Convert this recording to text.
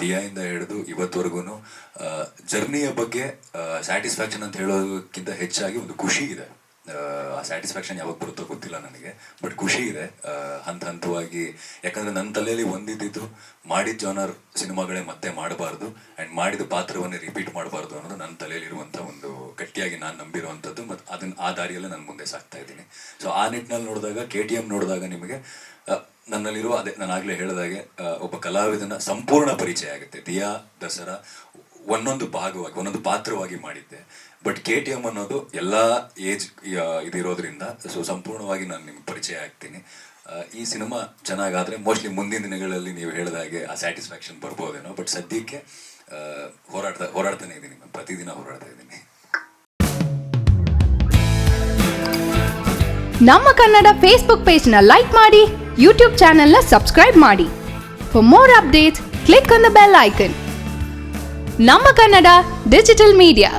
ದಿಯಾಯಿಂದ ಹಿಡಿದು ಇವತ್ತುವರೆಗೂ ಜರ್ನಿಯ ಬಗ್ಗೆ ಸ್ಯಾಟಿಸ್ಫ್ಯಾಕ್ಷನ್ ಅಂತ ಹೇಳೋದಕ್ಕಿಂತ ಹೆಚ್ಚಾಗಿ ಒಂದು ಖುಷಿ ಇದೆ. ಆ ಸ್ಯಾಟಿಸ್ಫ್ಯಾಕ್ಷನ್ ಯಾವಾಗ ಬರುತ್ತೋ ಗೊತ್ತಿಲ್ಲ ನನಗೆ, ಬಟ್ ಖುಷಿ ಇದೆ ಹಂತವಾಗಿ. ಯಾಕಂದರೆ ನನ್ನ ತಲೆಯಲ್ಲಿ ಒಂದಿದ್ದು ಮಾಡಿದ ಜಾನರ್ ಸಿನಿಮಾಗಳೇ ಮತ್ತೆ ಮಾಡಬಾರ್ದು ಆ್ಯಂಡ್ ಮಾಡಿದ ಪಾತ್ರವನ್ನೇ ರಿಪೀಟ್ ಮಾಡಬಾರ್ದು ಅನ್ನೋದು ನನ್ನ ತಲೆಯಲ್ಲಿರುವಂಥ ಒಂದು ಗಟ್ಟಿಯಾಗಿ ನಾನು ನಂಬಿರುವಂಥದ್ದು. ಮತ್ತು ಅದನ್ನು ಆ ದಾರಿಯಲ್ಲೇ ನಾನು ಮುಂದೆ ಸಾಗ್ತಾ ಇದ್ದೀನಿ. ಸೊ ಆ ನಿಟ್ಟಿನಲ್ಲಿ ನೋಡಿದಾಗ KTM ನೋಡಿದಾಗ ನಿಮಗೆ ನನ್ನಲ್ಲಿರುವ ಅದೇ ನಾನು ಆಗಲೇ ಹೇಳಿದಾಗೆ ಒಬ್ಬ ಕಲಾವಿದನ ಸಂಪೂರ್ಣ ಪರಿಚಯ ಆಗುತ್ತೆ. ದಿಯಾ ದಸರಾ ಒಂದೊಂದು ಭಾಗವಾಗಿ ಒಂದೊಂದು ಪಾತ್ರವಾಗಿ ಮಾಡಿದ್ದೆ, ಬಟ್ KTM ಅನ್ನೋದು ಎಲ್ಲ ಏಜ್ ಇದಿರೋದ್ರಿಂದ ಸೊ ಸಂಪೂರ್ಣವಾಗಿ ನಾನು ನಿಮ್ಗೆ ಪರಿಚಯ ಆಗ್ತೀನಿ. ಈ ಸಿನಿಮಾ ಚೆನ್ನಾಗಾದರೆ ಮೋಸ್ಟ್ಲಿ ಮುಂದಿನ ದಿನಗಳಲ್ಲಿ ನೀವು ಹೇಳಿದ ಹಾಗೆ ಆ ಸ್ಯಾಟಿಸ್ಫ್ಯಾಕ್ಷನ್ ಬರ್ಬೋದೇನೋ, ಬಟ್ ಸದ್ಯಕ್ಕೆ ಹೋರಾಡ್ತಾನೆ ಇದ್ದೀನಿ, ಪ್ರತಿದಿನ ಹೋರಾಡ್ತಾ ಇದ್ದೀನಿ. ನಮ್ಮ ಕನ್ನಡ ಫೇಸ್ಬುಕ್ ಪೇಜ್ನ ಲೈಕ್ ಮಾಡಿ, ಯೂಟ್ಯೂಬ್ ಚಾನೆಲ್ನ ಸಬ್ಸ್ಕ್ರೈಬ್ ಮಾಡಿ. For more updates click on the bell icon. ನಮ್ಮ ಕನ್ನಡ ಡಿಜಿಟಲ್ ಮೀಡಿಯಾ.